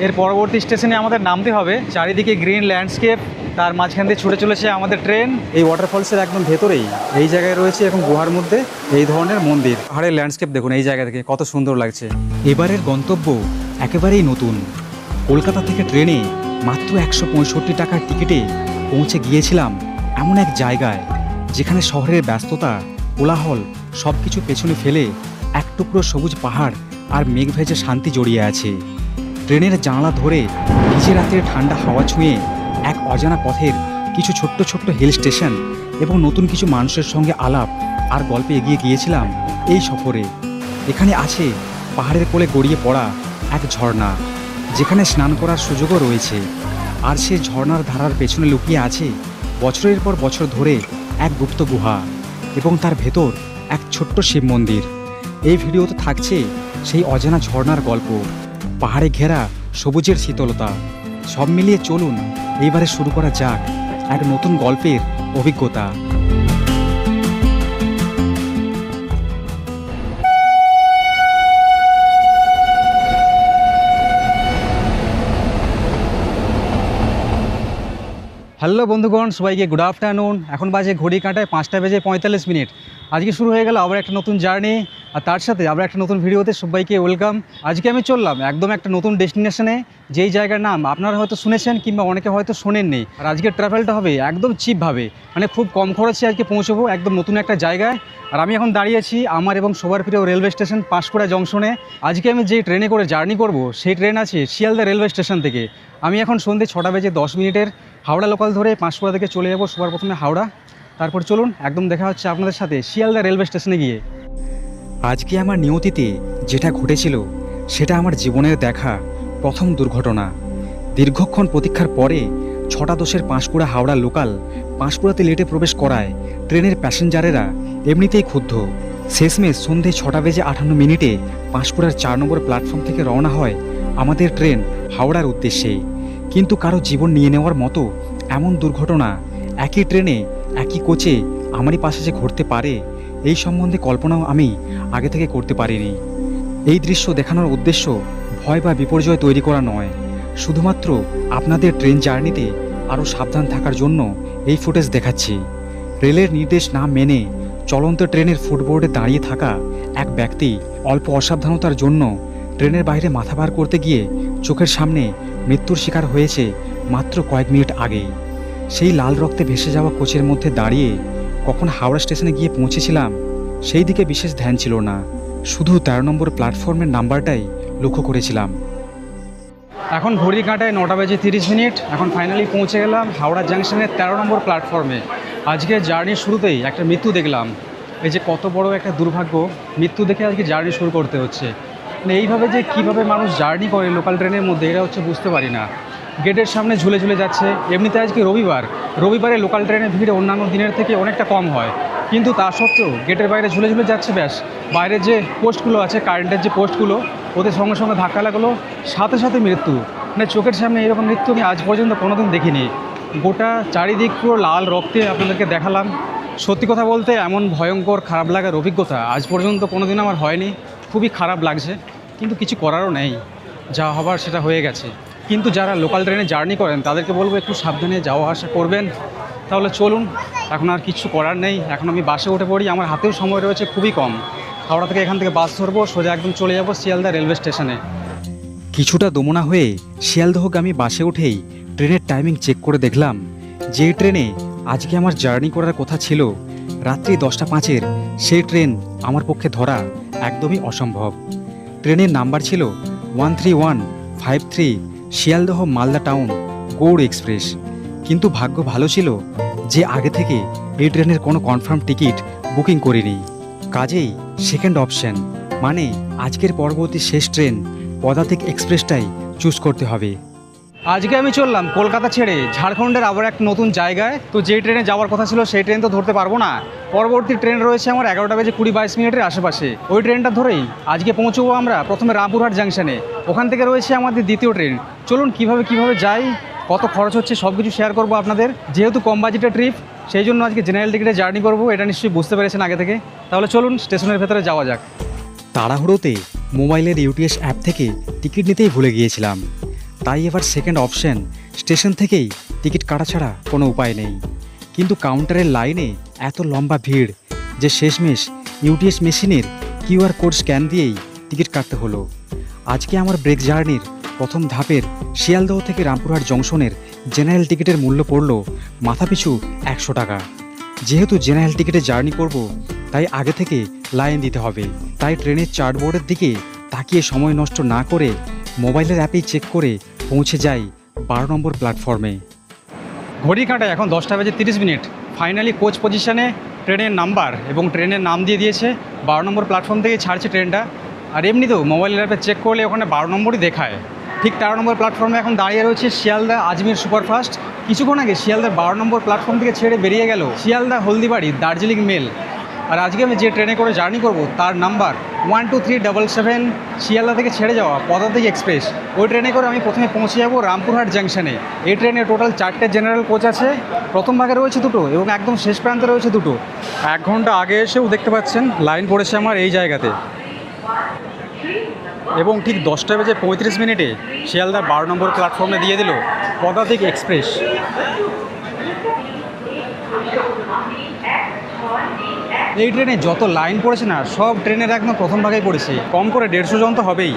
এর পরবর্তী স্টেশনে আমাদের নামতে হবে। চারিদিকে গ্রিন ল্যান্ডস্কেপ, তার মাঝখান দিয়ে ছুটে চলেছে আমাদের ট্রেন। এই ওয়াটারফলসের একদম ভেতরেই এই জায়গায় রয়েছে এবং গুহার মধ্যে এই ধরনের মন্দির। পাহাড়ের ল্যান্ডস্কেপ দেখুন এই জায়গা থেকে কত সুন্দর লাগছে। এবারের গন্তব্য একেবারেই নতুন। কলকাতা থেকে ট্রেনে মাত্র 165 টাকার টিকিটে পৌঁছে গিয়েছিলাম এমন এক জায়গায় যেখানে শহরের ব্যস্ততা, কোলাহল সব কিছু পেছনে ফেলে এক টুকরো সবুজ পাহাড় আর মেঘ ভেজে শান্তি জড়িয়ে আছে। ট্রেনের জানলা ধরে ভিজে রাতের ঠান্ডা হাওয়া ছুঁয়ে এক অজানা পথের কিছু ছোট্ট ছোট্ট হিল স্টেশন এবং নতুন কিছু মানুষের সঙ্গে আলাপ আর গল্পে এগিয়ে গিয়েছিলাম এই সফরে। এখানে আছে পাহাড়ের কোলে গড়িয়ে পড়া এক ঝর্ণা, যেখানে স্নান করার সুযোগও রয়েছে। আর সেই ঝর্ণার ধারার পেছনে লুকিয়ে আছে বছরের পর বছর ধরে এক গুপ্ত গুহা এবং তার ভেতর এক ছোট্ট শিব মন্দির। এই ভিডিওতে থাকছে সেই অজানা ঝর্ণার গল্প, পাহাড়ে ঘেরা সবুজের শীতলতা। সব মিলিয়ে চলুন এইবারে শুরু করা যাক এক নতুন গল্পের অভিজ্ঞতা। হ্যালো বন্ধুগণ, সবাইকে গুড আফটারনুন। এখন বাজে ঘড়ি কাঁটায় 5:45। আজকে শুরু হয়ে গেল আবার একটা নতুন জার্নি, আর তার সাথে আবার একটা নতুন ভিডিওতে সবাইকে ওয়েলকাম। আজকে আমি চললাম একদম একটা নতুন ডেস্টিনেশনে, যেই জায়গার নাম আপনারা হয়তো শুনেছেন কিংবা অনেকে হয়তো শোনেননি। আর আজকের ট্রাভেলটা হবে একদম চিপভাবে, মানে খুব কম খরচে আজকে পৌঁছবো একদম নতুন একটা জায়গায়। আর আমি এখন দাঁড়িয়েছি আমার এবং সবার প্রিয় রেলওয়ে স্টেশন পাঁশকুড়া জংশনে। আজকে আমি যে ট্রেনে করে জার্নি করব সেই ট্রেন আছে শিয়ালদা রেলওয়ে স্টেশন থেকে। আমি এখন সন্ধ্যে 6:10 হাওড়া লোকাল ধরে পাঁশকুড়া থেকে চলে যাব সবার প্রথমে হাওড়া। তারপর চলুন একদম দেখা হচ্ছে আপনাদের সাথে শিয়ালদা রেলওয়ে স্টেশনে গিয়ে। আজকে আমার নিয়তিতে যেটা ঘটেছিল সেটা আমার জীবনের দেখা প্রথম দুর্ঘটনা। দীর্ঘক্ষণ প্রতীক্ষার পরে 6:10 পাঁশকুড়া হাওড়া লোকাল পাঁশকুড়াতে লেটে প্রবেশ করায় ট্রেনের প্যাসেঞ্জারেরা এমনিতেই ক্ষুব্ধ। শেষমেশ সন্ধ্যে 6:58 পাঁশকুড়ার 4 নম্বর প্ল্যাটফর্ম থেকে রওনা হয় আমাদের ট্রেন হাওড়ার উদ্দেশ্যে। কিন্তু কারো জীবন নিয়ে নেওয়ার মতো এমন দুর্ঘটনা একই ট্রেনে একই কোচে আমারই পাশে যে ঘটতে পারে এই সম্বন্ধে কল্পনাও আমি আগে থেকে করতে পারিনি। এই দৃশ্য দেখানোর উদ্দেশ্য ভয় বা বিপর্যয় তৈরি করা নয়, শুধুমাত্র আপনাদের ট্রেন জার্নিতে আরও সাবধান থাকার জন্য এই ফুটেজ দেখাচ্ছি। রেলের নির্দেশ না মেনে চলন্ত ট্রেনের ফুটবোর্ডে দাঁড়িয়ে থাকা এক ব্যক্তি অল্প অসাবধানতার জন্য ট্রেনের বাইরে মাথা বার করতে গিয়ে চোখের সামনে মৃত্যুর শিকার হয়েছে মাত্র কয়েক মিনিট আগেই। সেই লাল রক্তে ভেসে যাওয়া কোচের মধ্যে দাঁড়িয়ে কখন হাওড়া স্টেশনে গিয়ে পৌঁছেছিলাম সেই দিকে বিশেষ ধ্যান ছিল না, শুধু 13 নম্বর প্ল্যাটফর্মের নাম্বারটাই লক্ষ্য করেছিলাম। এখন ঘড়ি কাঁটায় 9:30। এখন ফাইনালি পৌঁছে গেলাম হাওড়া জাংশনের 13 নম্বর প্ল্যাটফর্মে। আজকে জার্নির শুরুতেই একটা মৃত্যু দেখলাম। এই যে কত বড় একটা দুর্ভাগ্য, মৃত্যু দেখে আজকে জার্নি শুরু করতে হচ্ছে। মানে এইভাবে যে কীভাবে মানুষ জার্নি করে লোকাল ট্রেনের মধ্যে এটা হচ্ছে বুঝতে পারি না। গেটের সামনে ঝুলে ঝুলে যাচ্ছে। এমনিতে আজকে রবিবারে লোকাল ট্রেনের ভিড় অন্যান্য দিনের থেকে অনেকটা কম হয়, কিন্তু তা সত্ত্বেও গেটের বাইরে ঝুলে ঝুলে যাচ্ছে। ব্যাস বাইরে যে পোস্টগুলো আছে, কারেন্টের যে পোস্টগুলো, ওদের সঙ্গে সঙ্গে ধাক্কা লাগলো, সাথে সাথে মৃত্যু। মানে চোখের সামনে এরকম মৃত্যু আমি আজ পর্যন্ত কোনোদিন দেখিনি। গোটা চারিদিক পুরো লাল রক্তে আপনাদেরকে দেখালাম। সত্যি কথা বলতে এমন ভয়ঙ্কর খারাপ লাগার অভিজ্ঞতা আজ পর্যন্ত কোনোদিন আমার হয়নি। খুবই খারাপ লাগছে, কিন্তু কিছু করারও নেই, যা হবার সেটা হয়ে গেছে। কিন্তু যারা লোকাল ট্রেনে জার্নি করেন তাদেরকে বলবো একটু সাবধানে যাওয়া আসা করবেন। তাহলে চলুন, এখন আর কিছু করার নেই। এখন আমি বাসে উঠে পড়ি, আমার হাতেও সময় রয়েছে খুবই কম। হাওড়া থেকে এখান থেকে বাস ধরবো, সোজা একদম চলে যাব শিয়ালদা রেলওয়ে স্টেশনে। কিছুটা দমনা হয়ে শিয়ালদহগামী বাসে উঠেই ট্রেনের টাইমিং চেক করে দেখলাম যে ট্রেনে আজকে আমার জার্নি করার কথা ছিল রাত্রি 10:05, সেই ট্রেন আমার পক্ষে ধরা একদমই অসম্ভব। ট্রেনের নাম্বার ছিল 13153 শিয়ালদহ মালদা টাউন গৌড় এক্সপ্রেস। কিন্তু ভাগ্য ভালো ছিল যে আগে থেকে এই ট্রেনের কোনো কনফার্ম টিকিট বুকিং করিনি। কাজেই সেকেন্ড অপশন মানে আজকের পরবর্তী শেষ ট্রেন পদাতিক এক্সপ্রেসটাই চুজ করতে হবে। আজকে আমি চললাম কলকাতা ছেড়ে ঝাড়খণ্ডের আবার এক নতুন জায়গায়। তো যেই ট্রেনে যাওয়ার কথা ছিল সেই ট্রেন তো ধরতে পারবো না। পরবর্তী ট্রেন রয়েছে আমার 11:20-22 আশেপাশে। ওই ট্রেনটা ধরেই আজকে পৌঁছবো আমরা প্রথমে রামপুরহাট জাংশনে। ওখান থেকে রয়েছে আমাদের দ্বিতীয় ট্রেন। চলুন কিভাবে যাই, কত খরচ হচ্ছে সব কিছু শেয়ার করবো আপনাদের। যেহেতু কম বাজেটের ট্রিপ, সেই জন্য আজকে জেনারেল টিকিটে জার্নি করবো, এটা নিশ্চয়ই বুঝতে পেরেছেন আগে থেকে। তাহলে চলুন স্টেশনের ভেতরে যাওয়া যাক। তাড়াহুড়োতে মোবাইলের ইউটিএস অ্যাপ থেকে টিকিট নিতেই ভুলে গিয়েছিলাম। তাই এবার সেকেন্ড অপশন স্টেশন থেকেই টিকিট কাটা ছাড়া কোনো উপায় নেই। কিন্তু কাউন্টারের লাইনে এত লম্বা ভিড় যে শেষমেশ ইউটিএস মেশিনের কিউআর কোড স্ক্যান দিয়েই টিকিট কাটতে হলো। আজকে আমার ব্রেক জার্নির প্রথম ধাপের শিয়ালদহ থেকে রামপুরহাট জংশনের জেনারেল টিকিটের মূল্য পড়ল মাথাপিছু 100 টাকা। যেহেতু জেনারেল টিকিটে জার্নি করব তাই আগে থেকে লাইন দিতে হবে। তাই ট্রেনের চার্টবোর্ডের দিকে তাকিয়ে সময় নষ্ট না করে মোবাইলের অ্যাপেই চেক করে পৌঁছে যাই 12 নম্বর প্ল্যাটফর্মে। ঘড়ি কাঁটায় এখন 10:30। ফাইনালি কোচ পজিশনে ট্রেনের নাম্বার এবং ট্রেনের নাম দিয়ে দিয়েছে। 12 নম্বর প্ল্যাটফর্ম থেকে ছাড়ছে ট্রেনটা। আর এমনিতেও মোবাইলের অ্যাপে চেক করলে ওখানে 12 নম্বরই দেখায়। ঠিক 13 নম্বর প্ল্যাটফর্মে এখন দাঁড়িয়ে রয়েছে শিয়ালদা আজমির সুপারফাস্ট। কিছুক্ষণ আগে শিয়ালদার 12 নম্বর প্ল্যাটফর্ম থেকে ছেড়ে বেরিয়ে গেল শিয়ালদা হলদিবাড়ি দার্জিলিং মেল। আর আজকে আমি যে ট্রেনে করে জার্নি করব তার নাম্বার 12377, শিয়ালদা থেকে ছেড়ে যাওয়া পদাতিক এক্সপ্রেস। ওই ট্রেনে করে আমি প্রথমে পৌঁছে যাব রামপুরহাট জাংশনে। এই ট্রেনে টোটাল 4টে জেনারেল কোচ আছে। প্রথম ভাগে রয়েছে 2টো এবং একদম শেষ প্রান্তে রয়েছে 2টো। 1 ঘন্টা আগে এসেও দেখতে পাচ্ছেন লাইন পড়েছে আমার এই জায়গাতে। এবং ঠিক 10:35 শিয়ালদার 12 নম্বর প্ল্যাটফর্মে দিয়ে দিল পদাতিক এক্সপ্রেস। এই ট্রেনে যত লাইন পড়েছে না, সব ট্রেনের একদম প্রথম ভাগেই পড়েছে। কম করে 150 জন তো হবেই।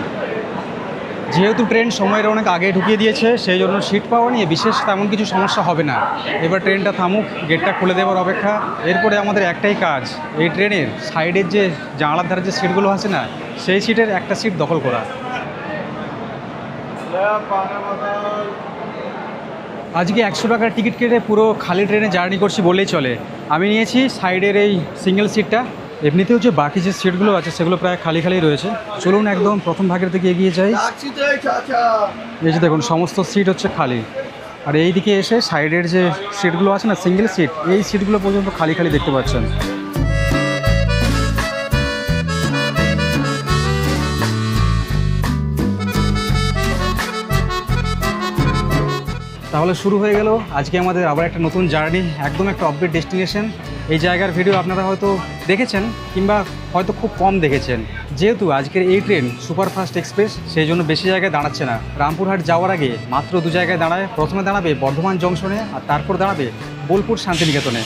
যেহেতু ট্রেন সময়ের অনেক আগে ঢুকিয়ে দিয়েছে সেই জন্য সিট পাওয়া নিয়ে বিশেষ তেমন কিছু সমস্যা হবে না। এবার ট্রেনটা থামুক, গেটটা খুলে দেওয়ার অপেক্ষা। এরপরে আমাদের একটাই কাজ, এই ট্রেনের সাইডের যে জানালার ধারে যে সিটগুলো আছে না, সেই সিটের একটা সিট দখল করা। আজকে 100 টাকার টিকিট কেটে পুরো খালি ট্রেনে জার্নি করছি বলেই চলে। আমি নিয়েছি সাইডের এই সিঙ্গেল সিটটা। এমনিতেও যে বাকি যে সিটগুলো আছে সেগুলো প্রায় খালি খালি রয়েছে। চলুন একদম প্রথম ভাগের দিকে এগিয়ে যাই। এই যে দেখুন সমস্ত সিট হচ্ছে খালি। আর এই দিকে এসে সাইডের যে সিটগুলো আছে না, সিঙ্গেল সিট, এই সিটগুলো পর্যন্ত খালি খালি দেখতে পাচ্ছেন। তাহলে শুরু হয়ে গেল আজকে আমাদের আবার একটা নতুন জার্নি, একদম একটা আপডেট ডেস্টিনেশন। এই জায়গার ভিডিও আপনারা হয়তো দেখেছেন কিংবা হয়তো খুব কম দেখেছেন। যেহেতু আজকের এই ট্রেন সুপারফাস্ট এক্সপ্রেস, সেই জন্য বেশি জায়গায় দাঁড়াচ্ছে না। রামপুরহাট যাওয়ার আগে মাত্র 2 জায়গায় দাঁড়ায়। প্রথমে দাঁড়াবে বর্ধমান জংশনে আর তারপর দাঁড়াবে বোলপুর শান্তিনিকেতনে।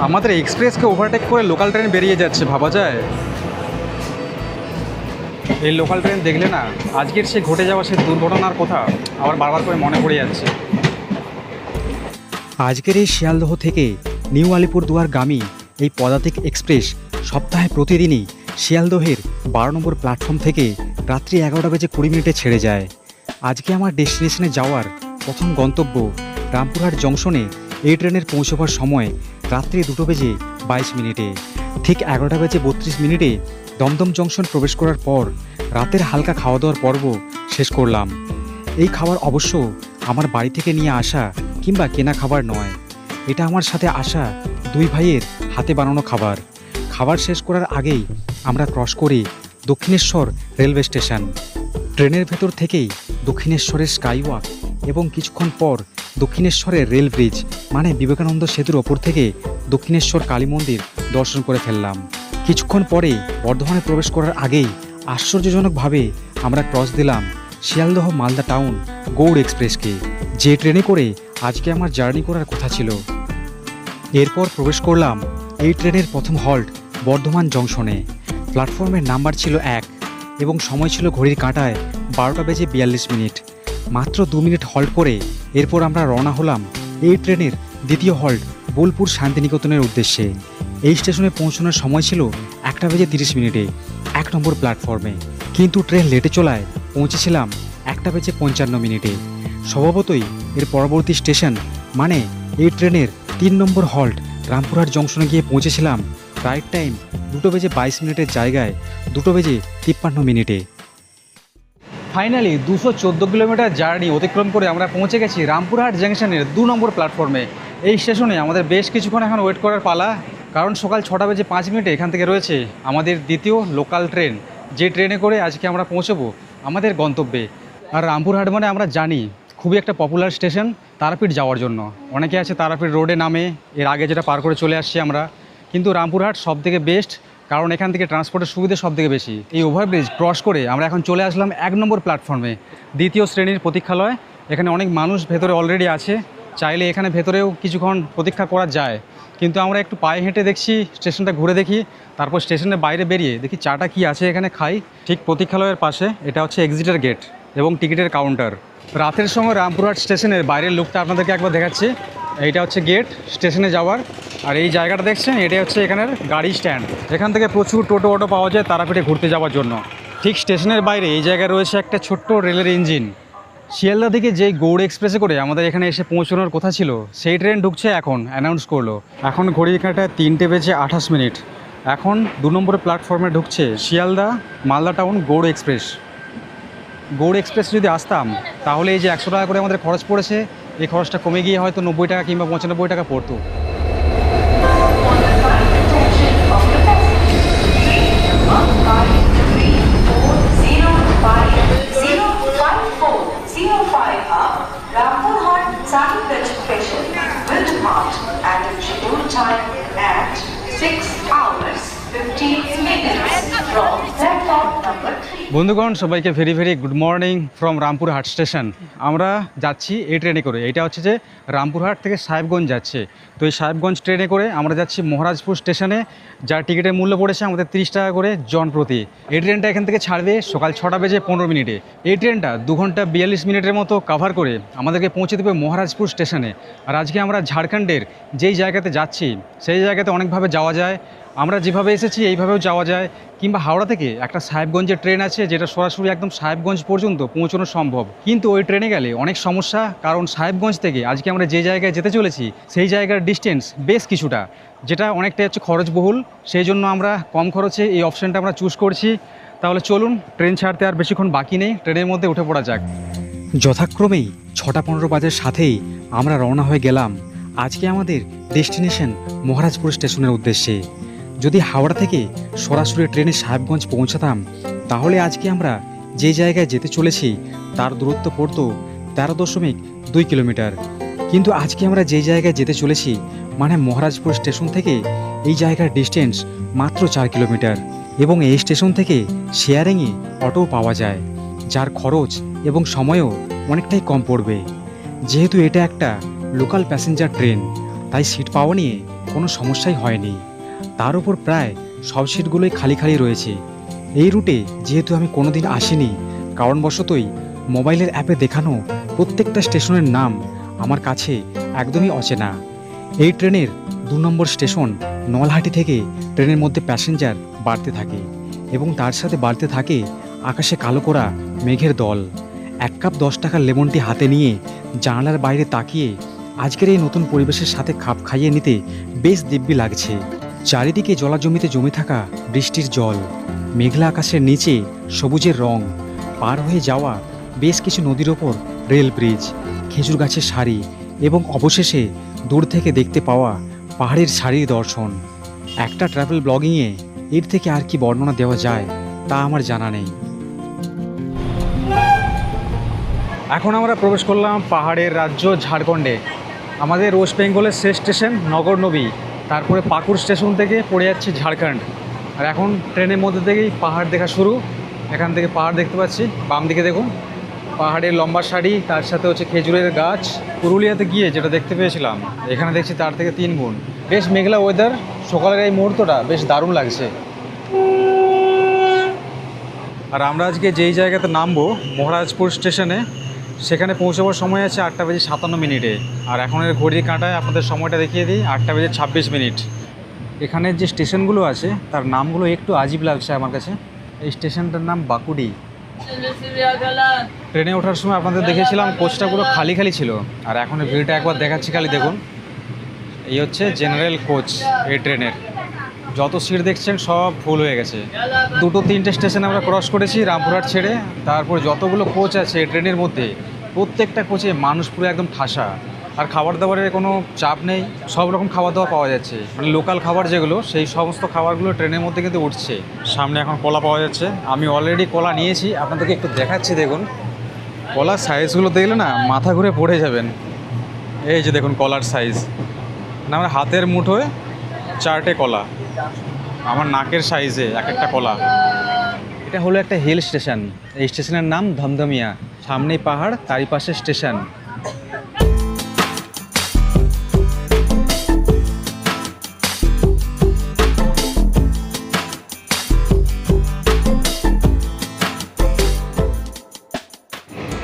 আমাদের এক্সপ্রেসকে ওভারটেক করে লোকাল ট্রেন বেরিয়ে যাচ্ছে, ভাবা যায়? এই লোকাল ট্রেন দেখলে না আজকের সে ঘটে যাওয়া সে দুর্ঘটনার কথা আবার বারবার করে মনে পড়ে যাচ্ছে। আজকের এই শিয়ালদহ থেকে নিউ আলিপুরদুয়ারগামী এই পদাতিক এক্সপ্রেস সপ্তাহে প্রতিদিনই শিয়ালদহের 12 নম্বর প্ল্যাটফর্ম থেকে রাত্রি 11:20 ছেড়ে যায়। আজকে আমার ডেস্টিনেশনে যাওয়ার প্রথম গন্তব্য রামপুরহাট জংশনে। এই ট্রেনের পৌঁছবার সময় রাত্রি 2:22। ঠিক 11:32 দমদম জংশন প্রবেশ করার পর রাতের হালকা খাওয়া দাওয়ার পর্ব শেষ করলাম। এই খাবার অবশ্য আমার বাড়ি থেকে নিয়ে আসা কিংবা কেনা খাবার নয়, এটা আমার সাথে আসা 2 ভাইয়ের হাতে বানানো খাবার। খাবার শেষ করার আগেই আমরা ক্রস করি দক্ষিণেশ্বর রেলওয়ে স্টেশন। ট্রেনের ভেতর থেকেই দক্ষিণেশ্বরের স্কাইওয়াক এবং কিছুক্ষণ পর দক্ষিণেশ্বরের রেল ব্রিজ মানে বিবেকানন্দ সেতুর ওপর থেকে দক্ষিণেশ্বর কালী মন্দির দর্শন করে ফেললাম। কিছুক্ষণ পরে বর্ধমানে প্রবেশ করার আগেই আশ্চর্যজনকভাবে আমরা ক্রস দিলাম শিয়ালদহ মালদা টাউন গৌড় এক্সপ্রেসকে, যে ট্রেনে করে আজকে আমার জার্নি করার কথা ছিল। এরপর প্রবেশ করলাম এই ট্রেনের প্রথম হল্ট বর্ধমান জংশনে। প্ল্যাটফর্মের নাম্বার ছিল 1 এবং সময় ছিল ঘড়ির কাঁটায় 12:42। মাত্র 2 মিনিট হল্ট করে এরপর আমরা রওনা হলাম এই ট্রেনের দ্বিতীয় হল্ট বোলপুর শান্তিনিকেতনের উদ্দেশ্যে। এই স্টেশনে পৌঁছানোর সময় ছিল 1:30 1 নম্বর প্ল্যাটফর্মে, কিন্তু ট্রেন লেটে চলায় পৌঁছেছিলাম 1:55। স্বভাবতই এর পরবর্তী স্টেশন মানে এই ট্রেনের 3 নম্বর হল্ট রামপুরহাট জংশনে গিয়ে পৌঁছেছিলাম রাইট টাইম 2:22 জায়গায় 2:53। ফাইনালি 214 কিলোমিটার জার্নি অতিক্রম করে আমরা পৌঁছে গেছি রামপুরহাট জাংশনের 2 নম্বর প্ল্যাটফর্মে। এই স্টেশনে আমাদের বেশ কিছুক্ষণ এখন ওয়েট করার পালা, কারণ সকাল 6:05 এখান থেকে রয়েছে আমাদের দ্বিতীয় লোকাল ট্রেন, যে ট্রেনে করে আজকে আমরা পৌঁছবো আমাদের গন্তব্যে। আর রামপুরহাট মানে আমরা জানি খুবই একটা পপুলার স্টেশন তারাপীঠ যাওয়ার জন্য। অনেকে আছে তারাপীঠ রোডে নামে, এর আগে যেটা পার করে চলে আসছি আমরা, কিন্তু রামপুরহাট সবথেকে বেস্ট কারণ এখান থেকে ট্রান্সপোর্টের সুবিধা সব থেকে বেশি। এই ওভারব্রিজ ক্রস করে আমরা এখন চলে আসলাম 1 নম্বর প্ল্যাটফর্মে, 2য় শ্রেণীর প্রতীক্ষালয়। এখানে অনেক মানুষ ভেতরে অলরেডি আছে, চাইলে এখানে ভেতরেও কিছুক্ষণ প্রতীক্ষা করা যায়, কিন্তু আমরা একটু পায়ে হেঁটে দেখছি, স্টেশনটা ঘুরে দেখি, তারপর স্টেশনের বাইরে বেরিয়ে দেখি চাটা কি আছে এখানে খাই। ঠিক প্রতীক্ষালয়ের পাশে এটা হচ্ছে এক্সিটের গেট এবং টিকিটের কাউন্টার। রাতের সময় রামপুরহাট স্টেশনের বাইরের লুকটা আপনাদেরকে একবার দেখাচ্ছি। এইটা হচ্ছে গেট স্টেশনে যাওয়ার, আর এই জায়গাটা দেখছেন এটা হচ্ছে এখানের গাড়ি স্ট্যান্ড। এখান থেকে প্রচুর টোটো অটো পাওয়া যায় তারাপীঠে ঘুরতে যাওয়ার জন্য। ঠিক স্টেশনের বাইরে এই জায়গায় রয়েছে একটা ছোট্ট রেলের ইঞ্জিন। শিয়ালদা থেকে যেই গৌড় এক্সপ্রেসে করে আমাদের এখানে এসে পৌঁছানোর কথা ছিল, সেই ট্রেন ঢুকছে এখন, অ্যানাউন্স করলো। এখন ঘড়ির কাঁটায় 3:28। এখন 2 নম্বরের প্ল্যাটফর্মে ঢুকছে Sealdah Malda town Gour express. Gour express যদি আসতাম তাহলে এই যে 100 টাকা করে আমাদের খরচ পড়েছে, এই খরচটা কমে গিয়ে হয়তো 90 টাকা কিংবা 95 টাকা পড়তো। বন্ধুগণ, সবাইকে very very good morning from Rampurhat station. আমরা যাচ্ছি এই ট্রেনে করে, এটা হচ্ছে যে রামপুরহাট থেকে সাহেবগঞ্জ যাচ্ছে। তো এই সাহেবগঞ্জ ট্রেনে করে আমরা যাচ্ছি মহারাজপুর স্টেশনে, যার টিকিটের মূল্য পড়েছে আমাদের 30 টাকা করে জন প্রতি। এই ট্রেনটা এখান থেকে ছাড়বে সকাল 6:15। এই ট্রেনটা 2 ঘন্টা 42 মিনিটের মতো কাভার করে আমাদেরকে পৌঁছে দেবে মহারাজপুর স্টেশনে। আর আজকে আমরা ঝাড়খণ্ডের যেই জায়গাতে যাচ্ছি সেই জায়গাতে অনেকভাবে যাওয়া যায়, আমরা যেভাবে এসেছি এইভাবেও যাওয়া যায়, কিংবা হাওড়া থেকে একটা সাহেবগঞ্জের ট্রেন আছে যেটা সরাসরি একদম সাহেবগঞ্জ পর্যন্ত পৌঁছানো সম্ভব। কিন্তু ওই ট্রেনে গেলে অনেক সমস্যা, কারণ সাহেবগঞ্জ থেকে আজকে আমরা যে জায়গায় যেতে চলেছি সেই জায়গার ডিস্টেন্স বেশ কিছুটা, যেটা অনেকটাই হচ্ছে খরচবহুল। সেই জন্য আমরা কম খরচে এই অপশানটা আমরা চুজ করছি। তাহলে চলুন, ট্রেন ছাড়তে আর বেশিক্ষণ বাকি নেই, ট্রেনের মধ্যে উঠে পড়া যাক। যথাক্রমেই 6:15 বাজার সাথেই আমরা রওনা হয়ে গেলাম আজকে আমাদের ডেস্টিনেশন মহারাজপুর স্টেশনের উদ্দেশ্যে। যদি হাওড়া থেকে সরাসরি ট্রেনে সাহেবগঞ্জ পৌঁছাতাম তাহলে আজকে আমরা যে জায়গায় যেতে চলেছি তার দূরত্ব পড়তো 13.2 কিলোমিটার। কিন্তু আজকে আমরা যে জায়গায় যেতে চলেছি মানে মহারাজপুর স্টেশন থেকে এই জায়গার ডিস্টেন্স মাত্র 4 কিলোমিটার, এবং এই স্টেশন থেকে শেয়ারিংয়ে অটো পাওয়া যায়, যার খরচ এবং সময়ও অনেকটাই কম পড়বে। যেহেতু এটা একটা লোকাল প্যাসেঞ্জার ট্রেন, তাই সিট পাওয়া নিয়ে কোনো সমস্যাই হয়নি। তার উপর প্রায় সব সিটগুলোই খালি খালি রয়েছে। এই রুটে যেহেতু আমি কোনোদিন আসিনি, কারণবশতই মোবাইলের অ্যাপে দেখানো প্রত্যেকটা স্টেশনের নাম আমার কাছে একদমই অচেনা। এই ট্রেনের 2 নম্বর স্টেশন নলহাটি থেকে ট্রেনের মধ্যে প্যাসেঞ্জার বাড়তে থাকে, এবং তার সাথে বাড়তে থাকে আকাশে কালো করা মেঘের দল। 1 কাপ 10 টাকার লেমন টি হাতে নিয়ে জানালার বাইরে তাকিয়ে আজকের এই নতুন পরিবেশের সাথে খাপ খাইয়ে নিতে বেশ দিব্যি লাগছে। চারিদিকে জলাজমিতে জমে থাকা বৃষ্টির জল, মেঘলা আকাশের নিচে সবুজের রং, পার হয়ে যাওয়া বেশ কিছু নদীর ওপর রেল ব্রিজ, খেজুর গাছের সারি, এবং অবশেষে দূর থেকে দেখতে পাওয়া পাহাড়ের সারির দর্শন। একটা ট্রাভেল ব্লগিংয়ে এর থেকে আর কি বর্ণনা দেওয়া যায় তা আমার জানা নেই। এখন আমরা প্রবেশ করলাম পাহাড়ের রাজ্য ঝাড়খণ্ডে। আমাদের ওয়েস্ট বেঙ্গলের শেষ স্টেশন নগরনবী, তারপরে পাকুড় স্টেশন থেকে পড়ে যাচ্ছে ঝাড়খণ্ড। আর এখন ট্রেনের মধ্যে থেকেই পাহাড় দেখা শুরু। এখান থেকে পাহাড় দেখতে পাচ্ছি, বাম দিকে দেখুন পাহাড়ের লম্বা সারি, তার সাথে হচ্ছে খেজুরের গাছ। পুরুলিয়াতে গিয়ে যেটা দেখতে পেয়েছিলাম এখানে দেখছি তার থেকে 3 গুণ। বেশ মেঘলা ওয়েদার, সকালের এই মুহূর্তটা বেশ দারুণ লাগছে। আর আমরা আজকে যেই জায়গাতে নামবো মহারাজপুর স্টেশনে, সেখানে পৌঁছাবার সময় আছে 8:57। আর এখনের ঘড়ির কাঁটায় আপনাদের সময়টা দেখিয়ে দিই 8:26। এখানের যে স্টেশনগুলো আছে তার নামগুলো একটু আজীব লাগছে আমার কাছে। এই স্টেশনটার নাম বাকুড়ি। ট্রেনে ওঠার সময় আপনাদের দেখেছিলাম কোচটা পুরো খালি খালি ছিল, আর এখন ভিড়টা একবার দেখাচ্ছি খালি দেখুন। এই হচ্ছে জেনারেল কোচ এই ট্রেনের, যত সিট দেখছেন সব ফুল হয়ে গেছে। 2-3টে স্টেশন আমরা ক্রস করেছি রামপুরহাট ছেড়ে, তারপর যতগুলো কোচ আছে এই ট্রেনের মধ্যে প্রত্যেকটা কোচে মানুষ পুরো একদম ঠাসা। আর খাবার দাবারের কোনো চাপ নেই, সব রকম খাবার দাবার পাওয়া যাচ্ছে, মানে লোকাল খাবার যেগুলো সেই সমস্ত খাবারগুলো ট্রেনের মধ্যে কিন্তু উঠছে। সামনে এখন কলা পাওয়া যাচ্ছে, আমি অলরেডি কলা নিয়েছি, আপনাদেরকে একটু দেখাচ্ছি দেখুন। কলার সাইজগুলো দেখলে না মাথা ঘুরে পড়ে যাবেন। এই যে দেখুন কলার সাইজ, না আমার হাতের মুঠোয় 4টে কলা। আমার নাকের সাইজে এক একটা কলা। এটা হলো একটা হিল স্টেশন। এই স্টেশনের নাম ধমধমিয়া। সামনেই পাহাড়, তারই পাশে স্টেশন।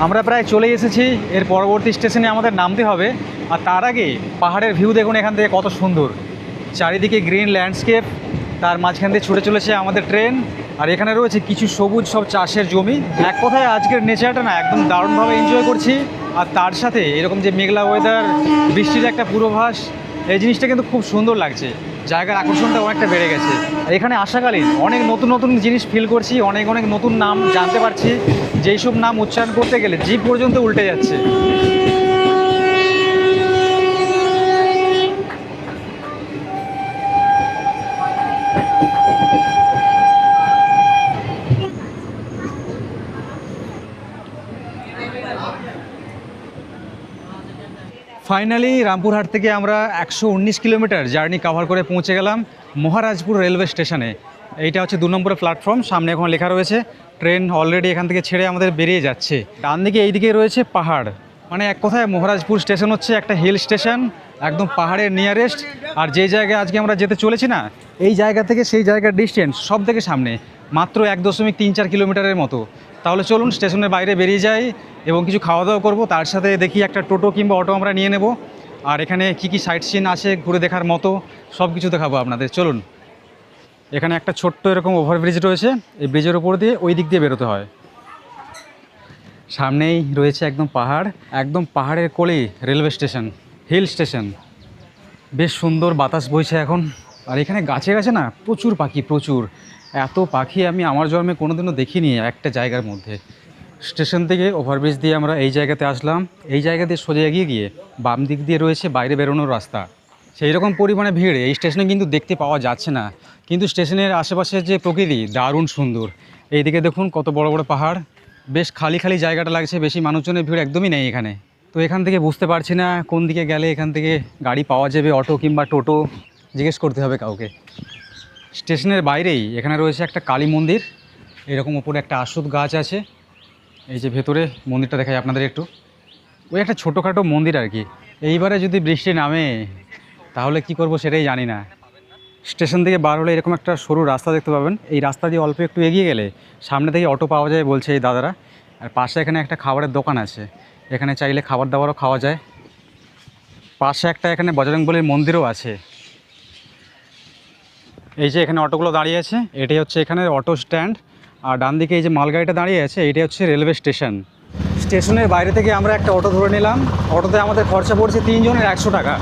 আমরা প্রায় চলে এসেছি। এর পরবর্তী স্টেশনে আমাদের নামতে হবে। আর তার আগে পাহাড়ের ভিউ দেখুন এখান থেকে কত সুন্দর। চারিদিকে গ্রিন ল্যান্ডস্কেপ, তার মাঝখান দিয়ে ছুটে চলেছে আমাদের ট্রেন। আর এখানে রয়েছে কিছু সবুজ সব চাষের জমি। এক কথায় আজকের নেচারটা না একদম দারুণভাবে এনজয় করছি। আর তার সাথে এরকম যে মেঘলা ওয়েদার, বৃষ্টির একটা পূর্বাভাস, এই জিনিসটা কিন্তু খুব সুন্দর লাগছে। জায়গার আকর্ষণটা অনেকটা বেড়ে গেছে। এখানে আসাকালীন অনেক নতুন নতুন জিনিস ফিল করছি, অনেক অনেক নতুন নাম জানতে পারছি, যেই সব নাম উচ্চারণ করতে গেলে জিভ পর্যন্ত উল্টে যাচ্ছে। ফাইনালি রামপুরহাট থেকে আমরা 119 কিলোমিটার জার্নি কভার করে পৌঁছে গেলাম মহারাজপুর রেলওয়ে স্টেশনে। এইটা হচ্ছে 2 নম্বরের প্ল্যাটফর্ম। সামনে এখন লেখা রয়েছে ট্রেন অলরেডি এখান থেকে ছেড়ে আমাদের বেরিয়ে যাচ্ছে। ডান দিকে এইদিকে রয়েছে পাহাড়। মানে এক কথায় মহারাজপুর স্টেশন হচ্ছে একটা হিল স্টেশন, একদম পাহাড়ের নিয়ারেস্ট। আর যে জায়গায় আজকে আমরা যেতে চলেছি না, এই জায়গা থেকে সেই জায়গার ডিস্টেন্স সব থেকে সামনে, মাত্র 1.34 কিলোমিটারের মতো। তাহলে চলুন স্টেশনের বাইরে বেরিয়ে যাই এবং কিছু খাওয়া দাওয়া করবো। তার সাথে দেখি একটা টোটো কিংবা অটো আমরা নিয়ে নেব। আর এখানে কি কি সাইট সিন আছে ঘুরে দেখার মতো সব কিছু দেখাবো আপনাদের। চলুন। এখানে একটা ছোট্ট এরকম ওভারব্রিজ রয়েছে। এই ব্রিজের উপর দিয়ে ওই দিক দিয়ে বেরোতে হয়। সামনেই রয়েছে একদম পাহাড়, একদম পাহাড়ের কোলেই রেলওয়ে স্টেশন, হিল স্টেশন। বেশ সুন্দর বাতাস বইছে এখন। আর এখানে গাছে গাছে না প্রচুর পাখি, প্রচুর। এত পাখি আমি আমার জন্মে কোনোদিনও দেখিনি একটা জায়গার মধ্যে। স্টেশন থেকে ওভারব্রিজ দিয়ে আমরা এই জায়গাতে আসলাম। এই জায়গা দিয়ে সোজা এগিয়ে গিয়ে বাম দিক দিয়ে রয়েছে বাইরে বেরোনোর রাস্তা। সেই রকম পরিমাণে ভিড় এই স্টেশনে কিন্তু দেখতে পাওয়া যাচ্ছে না, কিন্তু স্টেশনের আশেপাশের যে প্রকৃতি দারুণ সুন্দর। এইদিকে দেখুন কত বড় বড় পাহাড়। বেশ খালি খালি জায়গাটা লাগছে, বেশি মানুষজনের ভিড় একদমই নেই এখানে। তো এখান থেকে বুঝতে পারছি না কোন দিকে গেলে এখান থেকে গাড়ি পাওয়া যাবে, অটো কিংবা টোটো, জিজ্ঞেস করতে হবে কাউকে। স্টেশনের বাইরেই এখানে রয়েছে একটা কালী মন্দির। এরকম ওপরে একটা আশুত গাছ আছে। এই যে ভেতরে মন্দিরটা দেখাই আপনাদের একটু। ওই একটা ছোটোখাটো মন্দির আর কি। এইবারে যদি বৃষ্টি নামে তাহলে কি করব সেটাই জানি না। স্টেশন থেকে বার হলে এরকম একটা সরু রাস্তা দেখতে পাবেন। এই রাস্তা দিয়ে অল্প একটু এগিয়ে গেলে সামনে থেকে অটো পাওয়া যায় বলছে এই দাদারা। আর পাশে এখানে একটা খাবারের দোকান আছে, এখানে চাইলে খাবার দাবারও খাওয়া যায়। পাশে একটা এখানে বজরংবলীর মন্দিরও আছে। এই যে এখানে অটোগুলো দাঁড়িয়ে আছে, এটাই হচ্ছে এখানে অটো স্ট্যান্ড। আর ডান দিকে এই যে মালগাড়িটা দাঁড়িয়ে আছে, এইটাই হচ্ছে রেলওয়ে স্টেশন। স্টেশনের বাইরে থেকে আমরা একটা অটো ধরে নিলাম। অটোতে আমাদের খরচা পড়ছে 3 জনের 100 টাকা।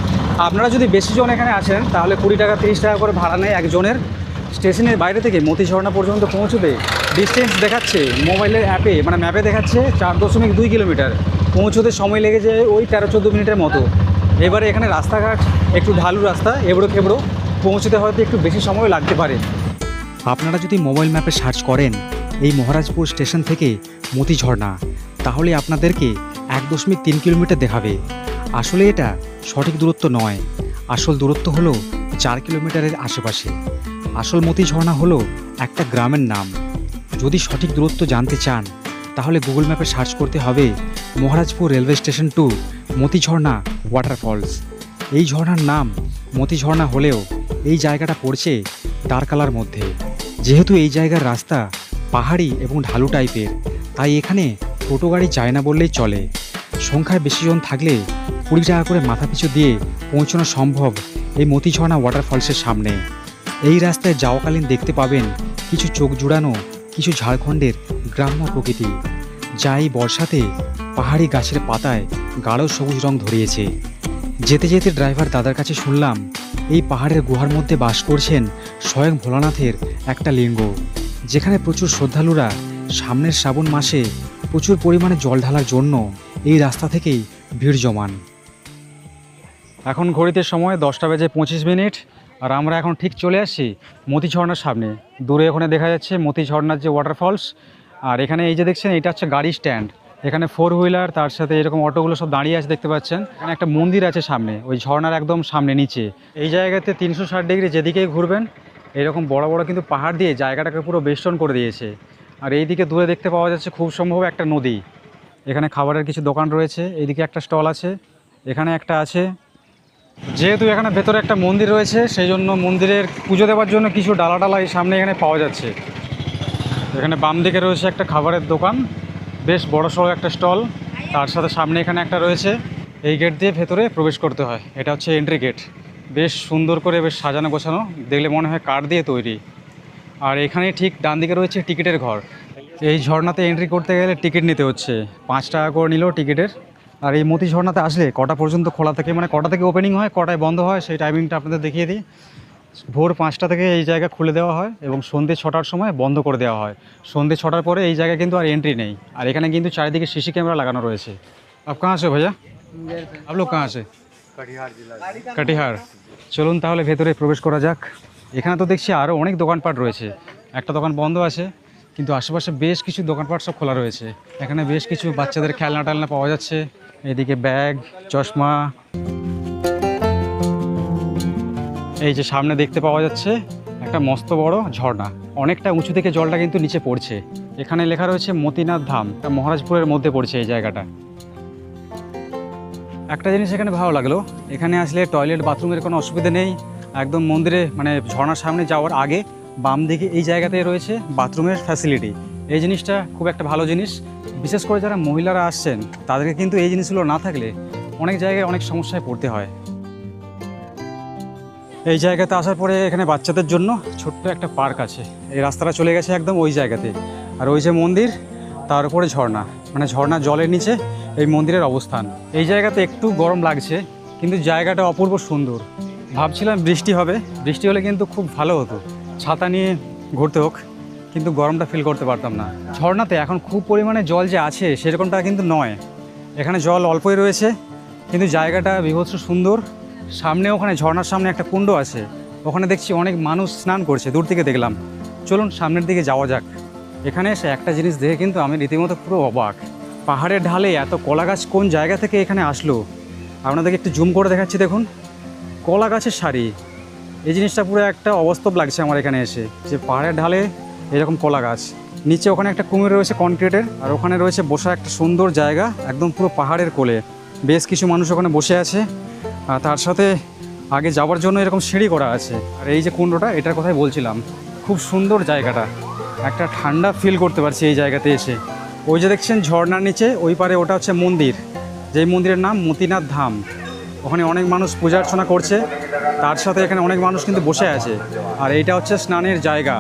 আপনারা যদি বেশি জন এখানে আসেন তাহলে 20 টাকা 30 টাকা করে ভাড়া নেয় একজনের। স্টেশনের বাইরে থেকে মতিঝর্ণা পর্যন্ত পৌঁছতে ডিস্টেন্স দেখাচ্ছে মোবাইলের অ্যাপে, মানে ম্যাপে দেখাচ্ছে 4.2 কিলোমিটার। পৌঁছতে সময় লেগে যায় ওই 13-14 মিনিটের মতো। এবারে এখানে রাস্তাঘাট একটু ঢালু রাস্তা, এবড়ো খেবড়ো, পৌঁছতে হয়তো একটু বেশি সময় লাগতে পারে। আপনারা যদি মোবাইল ম্যাপে সার্চ করেন এই মহারাজপুর স্টেশন থেকে মতিঝর্ণা, তাহলে আপনাদেরকে 1.3 কিলোমিটার দেখাবে। আসলে এটা সঠিক দূরত্ব নয়, আসল দূরত্ব হলো 4 কিলোমিটারের আশেপাশে। আসল মতিঝর্ণা হলো একটা গ্রামের নাম। যদি সঠিক দূরত্ব জানতে চান তাহলে গুগল ম্যাপে সার্চ করতে হবে Maharajpur railway station to Motijharna waterfalls. এই ঝর্ণার নাম মতিঝর্ণা হলেও এই জায়গাটা পড়ছে দ্বারকালার মধ্যে। যেহেতু এই জায়গার রাস্তা পাহাড়ি এবং ঢালু টাইপের, তাই এখানে টোটো গাড়ি যায় না বললেই চলে। সংখ্যায় বেশি জন থাকলে 20 টাকা করে মাথা পিছু দিয়ে পৌঁছানো সম্ভব এই মতিঝর্ণা ওয়াটারফলসের সামনে। এই রাস্তায় যাওয়াকালীন দেখতে পাবেন কিছু চোখ জুড়ানো কিছু ঝাড়খণ্ডের গ্রাম্য প্রকৃতি, যা এই বর্ষাতে পাহাড়ি গাছের পাতায় গাঢ় সবুজ রং ধরিয়েছে। যেতে যেতে ড্রাইভার দাদার কাছে শুনলাম এই পাহাড়ের গুহার মধ্যে বাস করছেন স্বয়ং ভোলানাথের একটা লিঙ্গ, যেখানে প্রচুর শ্রদ্ধালুরা সামনের শ্রাবণ মাসে প্রচুর পরিমাণে জল ঢালার জন্য এই রাস্তা থেকেই ভিড় জমান। এখন ঘড়িতে সময় 10:25। আর আমরা এখন ঠিক চলে আসছি মতিঝর্ণার সামনে। দূরে ওখানে দেখা যাচ্ছে মতিঝর্ণার যে ওয়াটারফলস। আর এখানে এই যে দেখছেন এটা হচ্ছে গাড়ি স্ট্যান্ড। এখানে 4 হুইলার তার সাথে এরকম অটোগুলো সব দাঁড়িয়ে আছে দেখতে পাচ্ছেন। এখানে একটা মন্দির আছে সামনে, ওই ঝর্ণার একদম সামনে নিচে। এই জায়গাতে 360 ডিগ্রি যেদিকেই ঘুরবেন এইরকম বড় বড় কিন্তু পাহাড় দিয়ে জায়গাটাকে পুরো বেষ্টন করে দিয়েছে। আর এইদিকে দূরে দেখতে পাওয়া যাচ্ছে খুব সম্ভব একটা নদী। এখানে খাবারের কিছু দোকান রয়েছে, এইদিকে একটা স্টল আছে, এখানে একটা আছে। যেহেতু এখানে ভেতরে একটা মন্দির রয়েছে, সেই জন্য মন্দিরের পুজো দেওয়ার জন্য কিছু ডালা এই সামনে এখানে পাওয়া যাচ্ছে। এখানে বাম দিকে রয়েছে একটা খাবারের দোকান, বেশ বড়সড় একটা স্টল, তার সাথে সামনে এখানে একটা রয়েছে। এই গেট দিয়ে ভেতরে প্রবেশ করতে হয়, এটা হচ্ছে এন্ট্রি গেট। বেশ সুন্দর করে বেশ সাজানো গোছানো, দেখলে মনে হয় কাঠ দিয়ে তৈরি। আর এখানে ঠিক ডান দিকে রয়েছে টিকিটের ঘর। এই ঝর্ণাতে এন্ট্রি করতে গেলে টিকিট নিতে হচ্ছে, 5 টাকা করে নিল টিকিটের। আর এই মতি ঝর্ণাতে আসলে কটা পর্যন্ত খোলা থাকে, মানে কটা থেকে ওপেনিং হয়, কটায় বন্ধ হয়, সেই টাইমিংটা আপনাদের দেখিয়ে দিই। ভোর 5টা থেকে এই জায়গা খুলে দেওয়া হয় এবং সন্ধ্যে 6টার সময় বন্ধ করে দেওয়া হয়। সন্ধ্যে 6টার পরে এই জায়গায় কিন্তু আর এন্ট্রি নেই। আর এখানে কিন্তু চারিদিকে সিসি ক্যামেরা লাগানো রয়েছে। আপ কাহা আছে ভাইয়া? আপ লোক কাহা আছে? কাটিহার। চলুন তাহলে ভেতরে প্রবেশ করা যাক। এখানে তো দেখছি আরও অনেক দোকানপাট রয়েছে, একটা দোকান বন্ধ আছে, কিন্তু আশেপাশে বেশ কিছু দোকানপাট সব খোলা রয়েছে। এখানে বেশ কিছু বাচ্চাদের খেলনা টেলনা পাওয়া যাচ্ছে, এদিকে ব্যাগ, চশমা। এই যে সামনে দেখতে পাওয়া যাচ্ছে একটা মস্ত বড় ঝর্ণা, অনেকটা উঁচু থেকে জলটা কিন্তু নিচে পড়ছে। এখানে লেখা রয়েছে মতিনাথ ধাম, মহারাজপুরের মধ্যে পড়ছে এই জায়গাটা। একটা জিনিস এখানে ভালো লাগলো, এখানে আসলে টয়লেট বাথরুমের কোনো অসুবিধা নেই। একদম মন্দিরে মানে ঝর্ণার সামনে যাওয়ার আগে বাম দিকে এই জায়গাতে রয়েছে বাথরুমের ফ্যাসিলিটি। এই জিনিসটা খুব একটা ভালো জিনিস, বিশেষ করে যারা মহিলারা আসছেন তাদেরকে কিন্তু এই জিনিসগুলো না থাকলে অনেক জায়গায় অনেক সমস্যায় পড়তে হয়। এই জায়গাতে আসার পরে এখানে বাচ্চাদের জন্য ছোট্ট একটা পার্ক আছে। এই রাস্তাটা চলে গেছে একদম ওই জায়গাতে। আর ওই যে মন্দির, তার উপরে ঝর্ণা, মানে ঝর্ণার জলের নিচে এই মন্দিরের অবস্থান। এই জায়গাতে একটু গরম লাগছে, কিন্তু জায়গাটা অপূর্ব সুন্দর। ভাবছিলাম বৃষ্টি হবে, বৃষ্টি হলে কিন্তু খুব ভালো হতো, ছাতা নিয়ে ঘুরতে হোক, কিন্তু গরমটা ফিল করতে পারতাম না। ঝর্ণাতে এখন খুব পরিমাণে জল যে আছে সেরকমটা কিন্তু নয়, এখানে জল অল্পই রয়েছে, কিন্তু জায়গাটা বীভৎস সুন্দর। সামনে ওখানে ঝর্ণার সামনে একটা কুণ্ড আছে, ওখানে দেখছি অনেক মানুষ স্নান করছে, দূর থেকে দেখলাম। চলুন সামনের দিকে যাওয়া যাক। এখানে এসে একটা জিনিস দেখে কিন্তু আমি রীতিমতো পুরো অবাক, পাহাড়ের ঢালে এত কলা গাছ কোন জায়গা থেকে এখানে আসলো। আপনাদেরকে একটু জুম করে দেখাচ্ছি, দেখুন কলা গাছের সারি। এই জিনিসটা পুরো একটা অবাস্তব লাগছে আমার এখানে এসে, যে পাহাড়ের ঢালে এরকম কলা গাছ। নিচে ওখানে একটা কুমির রয়েছে কনক্রিটের, আর ওখানে রয়েছে বসা একটা সুন্দর জায়গা, একদম পুরো পাহাড়ের কোলে। বেশ কিছু মানুষ ওখানে বসে আছে, আর তার সাথে আগে যাওয়ার জন্য এরকম সিঁড়ি করা আছে। আর এই যে কুণ্ডটা, এটার কথাই বলছিলাম, খুব সুন্দর জায়গাটা, একটা ঠান্ডা ফিল করতে পারছি এই জায়গাতে এসে। ওই যে দেখছেন ঝর্ণার নিচে ওই পারে, ওটা হচ্ছে মন্দির, যেই মন্দিরের নাম মতিনাথ ধাম। ওখানে অনেক মানুষ পূজা অর্চনা করছে, তার সাথে এখানে অনেক মানুষ কিন্তু বসে আছে। আর এইটা হচ্ছে স্নানের জায়গা।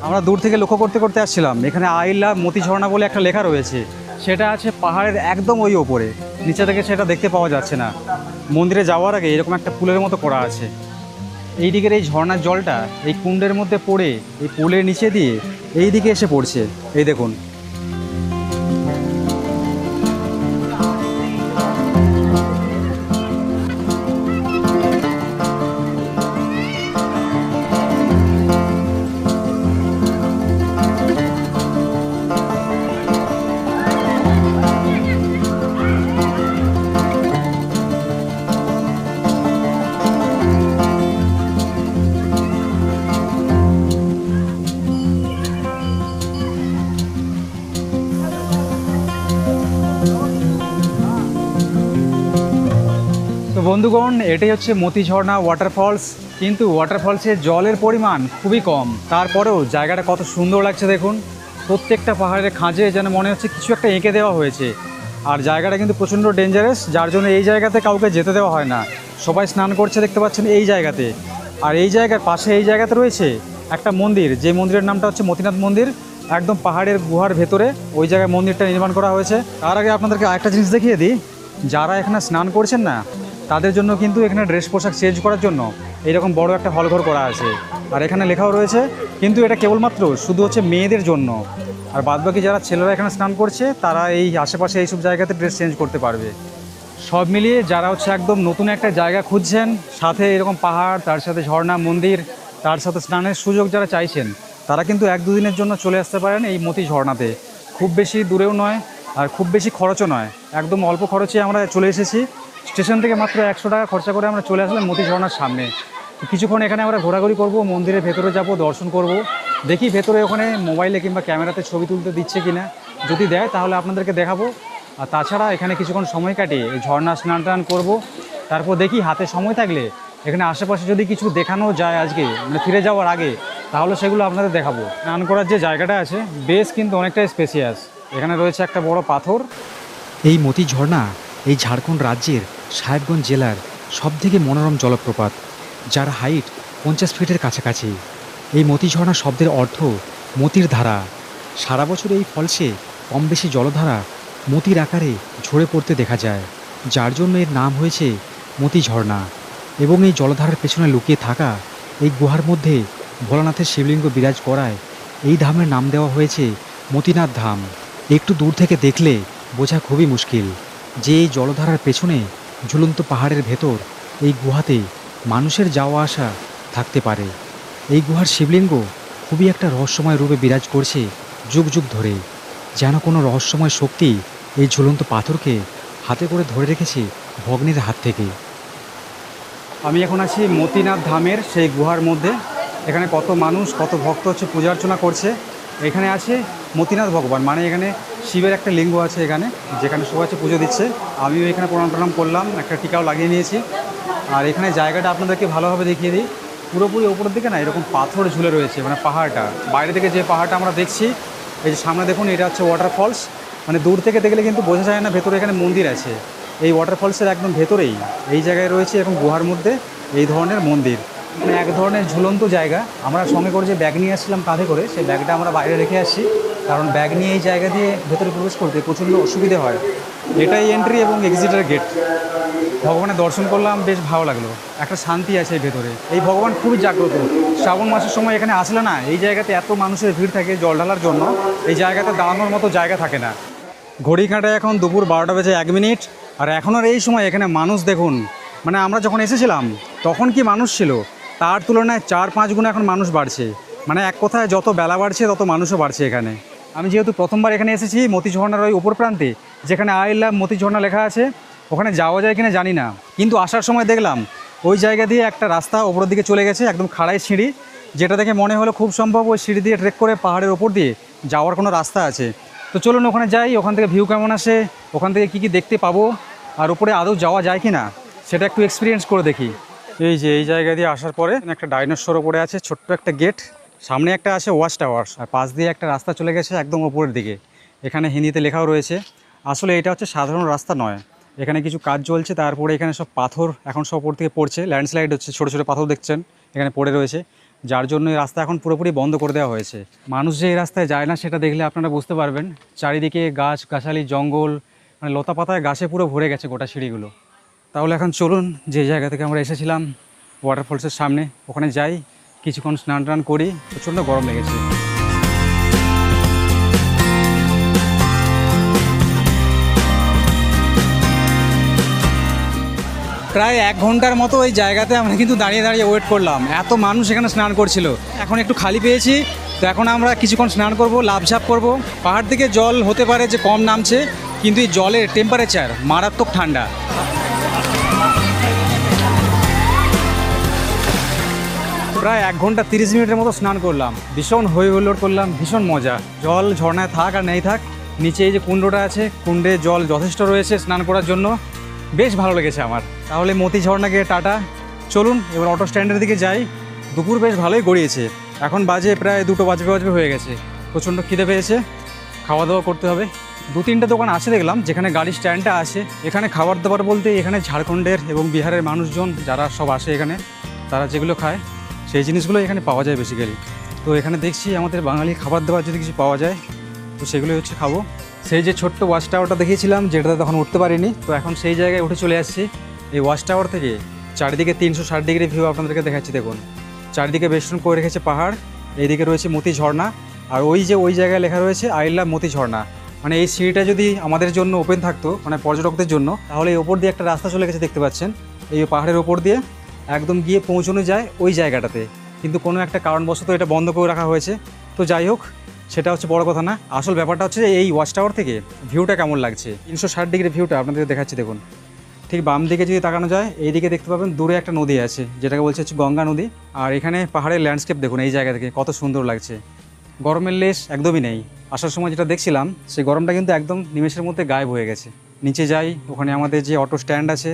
আমরা দূর থেকে লক্ষ্য করতে করতে আসছিলাম, এখানে আই লাভ মতি ঝর্ণা বলে একটা লেখা রয়েছে, সেটা আছে পাহাড়ের একদম ওই ওপরে, নিচে থেকে সেটা দেখতে পাওয়া যাচ্ছে না। মন্দিরে যাওয়ার আগে এরকম একটা পুলের মতো করা আছে। এই দিকের এই ঝর্ণার জলটা এই কুণ্ডের মধ্যে পড়ে এই পুলের নিচে দিয়ে এই দিকে এসে পড়ছে, এই দেখুন। তো বন্ধুগণ, এটাই হচ্ছে মতি ঝর্ণা ওয়াটারফলস, কিন্তু ওয়াটারফলসের জলের পরিমাণ খুবই কম। তারপরেও জায়গাটা কত সুন্দর লাগছে দেখুন, প্রত্যেকটা পাহাড়ের খাঁজে যেন মনে হচ্ছে কিছু একটা এঁকে দেওয়া হয়েছে। আর জায়গাটা কিন্তু প্রচণ্ড ডেঞ্জারাস, যার জন্য এই জায়গাতে কাউকে যেতে দেওয়া হয় না। সবাই স্নান করছে দেখতে পাচ্ছেন এই জায়গাতে। আর এই জায়গার পাশে এই জায়গাতে রয়েছে একটা মন্দির, যে মন্দিরের নামটা হচ্ছে মতিনাথ মন্দির, একদম পাহাড়ের গুহার ভেতরে ওই জায়গায় মন্দিরটা নির্মাণ করা হয়েছে। তার আগে আপনাদেরকে আরেকটা জিনিস দেখিয়ে দিই, যারা এখানে স্নান করছেন না তাদের জন্য কিন্তু এখানে ড্রেস পোশাক চেঞ্জ করার জন্য এইরকম বড় একটা হলঘর করা আছে। আর এখানে লেখাও রয়েছে, কিন্তু এটা কেবলমাত্র শুধু হচ্ছে মেয়েদের জন্য, আর বাদবাকি যারা ছেলেরা এখানে স্নান করছে তারা এই আশেপাশে এইসব জায়গাতে ড্রেস চেঞ্জ করতে পারবে। সব মিলিয়ে যারা হচ্ছে একদম নতুন একটা জায়গা খুঁজছেন, সাথে এরকম পাহাড়, তার সাথে ঝর্ণা, মন্দির, তার সাথে স্নানের সুযোগ যারা চাইছেন, তারা কিন্তু 1-2 দিনের জন্য চলে আসতে পারেন এই মতি ঝর্ণাতে। খুব বেশি দূরেও নয় আর খুব বেশি খরচও নয়, একদম অল্প খরচে আমরা চলে এসেছি। স্টেশন থেকে মাত্র 100 টাকা খরচা করে আমরা চলে আসলাম মতি ঝর্ণার সামনে। তো কিছুক্ষণ এখানে আমরা ঘোরাঘুরি করব, মন্দিরের ভেতরে যাব, দর্শন করব, দেখি ভেতরে ওখানে মোবাইলে কিংবা ক্যামেরাতে ছবি তুলতে দিচ্ছে কিনা। যদি দেয় তাহলে আপনাদেরকে দেখাবো। আর তাছাড়া এখানে কিছুক্ষণ সময় কাটিয়ে এই ঝর্ণা স্নান টান করবো। তারপর দেখি হাতে সময় থাকলে এখানে আশেপাশে যদি কিছু দেখানো যায় আজকে, মানে ফিরে যাওয়ার আগে, তাহলে সেগুলো আপনাদের দেখাবো। স্নান করার যে জায়গাটা আছে বেশ কিন্তু অনেকটাই স্পেসিয়াস। এখানে রয়েছে একটা বড় পাথর। এই মতি ঝর্ণা এই ঝাড়খণ্ড রাজ্যের সাহেবগঞ্জ জেলার সবথেকে মনোরম জলপ্রপাত, যার হাইট 50 ফিটের কাছাকাছি। এই মতি ঝর্ণা শব্দের অর্থ মতির ধারা। সারা বছর এই ফলসে কম বেশি জলধারা মতির আকারে ঝরে পড়তে দেখা যায়, যার জন্য এর নাম হয়েছে মতি ঝর্ণা। এবং এই জলধারার পেছনে লুকিয়ে থাকা এই গুহার মধ্যে ভোলানাথের শিবলিঙ্গ বিরাজ করায় এই ধামের নাম দেওয়া হয়েছে মতিনাথ ধাম। একটু দূর থেকে দেখলে বোঝা খুবই মুশকিল যে এই জলধারার পেছনে ঝুলন্ত পাহাড়ের ভেতর এই গুহাতে মানুষের যাওয়া আসা থাকতে পারে। এই গুহার শিবলিঙ্গ খুবই একটা রহস্যময় রূপে বিরাজ করছে যুগ যুগ ধরে, যেন কোনো রহস্যময় শক্তি এই ঝুলন্ত পাথরকে হাতে করে ধরে রেখেছে ভগ্নের হাত থেকে। আমি এখন আছি মতিনাথ ধামের সেই গুহার মধ্যে। এখানে কত মানুষ, কত ভক্ত হচ্ছে পূজা অর্চনা করছে। এখানে আছে মতিনাথ ভগবান, মানে এখানে শিবের একটা লিঙ্গ আছে এখানে, যেখানে সবাই হচ্ছে পুজো দিচ্ছে। আমিও এখানে প্রণাম টনাম করলাম, একটা টিকাও লাগিয়ে নিয়েছি। আর এখানে জায়গাটা আপনাদেরকে ভালোভাবে দেখিয়ে দিই। পুরোপুরি ওপরের দিকে না এরকম পাথর ঝুলে রয়েছে, মানে পাহাড়টা বাইরে থেকে যে পাহাড়টা আমরা দেখছি, এই যে সামনে দেখুন এটা হচ্ছে ওয়াটারফলস। মানে দূর থেকে দেখলে কিন্তু বোঝা যায় না ভেতরে এখানে মন্দির আছে। এই ওয়াটারফলসের একদম ভেতরেই এই জায়গায় রয়েছে এরকম গুহার মধ্যে এই ধরনের মন্দির। মানে এক ধরনের ঝুলন্ত জায়গা। আমরা সঙ্গে করে যে ব্যাগ নিয়ে আসছিলাম কাঁধে করে, সেই ব্যাগটা আমরা বাইরে রেখে আসছি, কারণ ব্যাগ নিয়ে এই জায়গা দিয়ে ভেতরে প্রবেশ করতে প্রচণ্ড অসুবিধে হয়। এটাই এন্ট্রি এবং এক্সিটের গেট। ভগবানের দর্শন করলাম, বেশ ভালো লাগলো, একটা শান্তি আছে এই ভেতরে। এই ভগবান খুবই জাগ্রত। শ্রাবণ মাসের সময় এখানে আসলে না এই জায়গাতে এত মানুষের ভিড় থাকে জল ঢালার জন্য, এই জায়গাতে দাঁড়ানোর মতো জায়গা থাকে না। ঘড়ি কাঁটায় এখন দুপুর 12টা বেজে 1 মিনিট, আর এখনও এই সময় এখানে মানুষ দেখুন। মানে আমরা যখন এসেছিলাম তখন কি মানুষ ছিল, তার তুলনায় 4-5 গুণ এখন মানুষ বাড়ছে। মানে এক কথায় যত বেলা বাড়ছে তত মানুষও বাড়ছে এখানে। আমি যেহেতু প্রথমবার এখানে এসেছি মতি ঝর্ণার ওই উপর প্রান্তে, যেখানে আই লাভ মতি ঝর্ণা লেখা আছে, ওখানে যাওয়া যায় কিনা জানি না, কিন্তু আসার সময় দেখলাম ওই জায়গা দিয়ে একটা রাস্তা ওপরের দিকে চলে গেছে, একদম খাড়াই সিঁড়ি, যেটা দেখে মনে হলো খুব সম্ভব ওই সিঁড়ি দিয়ে ট্রেক করে পাহাড়ের ওপর দিয়ে যাওয়ার কোনো রাস্তা আছে। তো চলুন ওখানে যাই, ওখান থেকে ভিউ কেমন আসে, ওখান থেকে কী কী দেখতে পাবো, আর উপরে আদৌ যাওয়া যায় কি না সেটা একটু এক্সপিরিয়েন্স করে দেখি। এই যে এই জায়গা দিয়ে আসার পরে একটা ডাইনোসর ওপরে আছে, ছোট্ট একটা গেট, সামনে একটা আছে ওয়াচ টাওয়ার, আর পাশ দিয়ে একটা রাস্তা চলে গেছে একদম ওপরের দিকে। এখানে হিন্দিতে লেখাও রয়েছে। আসলে এটা হচ্ছে সাধারণ রাস্তা নয়, এখানে কিছু কাজ চলছে। তারপরে এখানে সব পাথর এখন সব ওপর থেকে পড়ছে, ল্যান্ডস্লাইড হচ্ছে, ছোটো ছোটো পাথর দেখছেন এখানে পড়ে রয়েছে, যার জন্য এই রাস্তা এখন পুরোপুরি বন্ধ করে দেওয়া হয়েছে। মানুষ যে এই রাস্তায় যায় না সেটা দেখলে আপনারা বুঝতে পারবেন। চারিদিকে গাছ গাছালি, জঙ্গল, মানে লতা পাতায় গাছে পুরো ভরে গেছে গোটা সিঁড়িগুলো। তাহলে এখন চলুন যে জায়গা থেকে আমরা এসেছিলাম ওয়াটারফলসের সামনে, ওখানে যাই, কিছুক্ষণ স্নান টান করি। প্রচণ্ড গরম লেগেছে। প্রায় 1 ঘন্টার মতো এই জায়গাতে আমরা কিন্তু দাঁড়িয়ে দাঁড়িয়ে ওয়েট করলাম, এত মানুষ এখানে স্নান করছিল। এখন একটু খালি পেয়েছি, তো এখন আমরা কিছুক্ষণ স্নান করব, লাফঝাপ করব। পাহাড় থেকে জল হতে পারে যে কম নামছে, কিন্তু এই জলের টেম্পারেচার মারাত্মক ঠান্ডা। প্রায় 1 ঘন্টা 30 মিনিটের মতো স্নান করলাম, ভীষণ হই হুল্লোড় করলাম, ভীষণ মজা। জল ঝর্ণায় থাক আর নেই থাক, নিচে এই যে কুণ্ডটা আছে, কুণ্ডে জল যথেষ্ট রয়েছে স্নান করার জন্য, বেশ ভালো লেগেছে আমার। তাহলে মতি ঝর্ণাকে টাটা, চলুন এবার অটো স্ট্যান্ডের দিকে যাই। দুপুর বেশ ভালোই গড়িয়েছে, এখন বাজে প্রায় 2টো বাজবে হয়ে গেছে। প্রচণ্ড খিদে পেয়েছে, খাওয়া দাওয়া করতে হবে। 2-3টে দোকান আছে দেখলাম যেখানে গাড়ির স্ট্যান্ডটা আছে। এখানে খাবার দাবার বলতে এখানে ঝাড়খণ্ডের এবং বিহারের মানুষজন যারা সব আসে এখানে, তারা যেগুলো খায় সেই জিনিসগুলো এখানে পাওয়া যায় বেসিক্যালি। তো এখানে দেখছি আমাদের বাঙালি খাবার দাবার যদি কিছু পাওয়া যায় তো সেগুলোই হচ্ছে খাবো। সেই যে ছোট্ট ওয়াচ টাওয়ারটা দেখিয়েছিলাম যেটাতে তখন উঠতে পারিনি, তো এখন সেই জায়গায় উঠে চলে আসছি। এই ওয়াচ টাওয়ার থেকে চারিদিকে 360 ডিগ্রি ভিউ আপনাদেরকে দেখাচ্ছি। দেখুন চারিদিকে বেষ্টন করে রেখেছে পাহাড়, এইদিকে রয়েছে মতি ঝর্ণা, আর ওই জায়গায় লেখা রয়েছে আই লাভ মতি ঝর্ণা। মানে এই সিঁড়িটা যদি আমাদের জন্য ওপেন থাকতো, মানে পর্যটকদের জন্য, তাহলে এই ওপর দিয়ে একটা রাস্তা চলে গেছে দেখতে পাচ্ছেন, এই পাহাড়ের ওপর দিয়ে একদম গিয়ে পৌঁছানো যায় ওই জায়গাটাতে। কিন্তু কোনো একটা কারণবশত এটা বন্ধ করে রাখা হয়েছে। তো যাই হোক, সেটা হচ্ছে বড় কথা না। আসল ব্যাপারটা হচ্ছে যে এই ওয়াচ টাওয়ার থেকে ভিউটা কেমন লাগছে, 360 ডিগ্রি ভিউটা আপনাদের দেখাচ্ছি। দেখুন ঠিক বাম দিকে যদি তাকানো যায় এই দিকে দেখতে পাবেন দূরে একটা নদী আছে, যেটাকে বলছে হচ্ছে গঙ্গা নদী। আর এখানে পাহাড়ের ল্যান্ডস্কেপ দেখুন এই জায়গা থেকে কত সুন্দর লাগছে। গরমের লেশ একদমই নেই। আসার সময় যেটা দেখছিলাম সেই গরমটা কিন্তু একদম নিমেষের মধ্যে গায়েব হয়ে গেছে। নিচে যাই, ওখানে আমাদের যে অটো স্ট্যান্ড আছে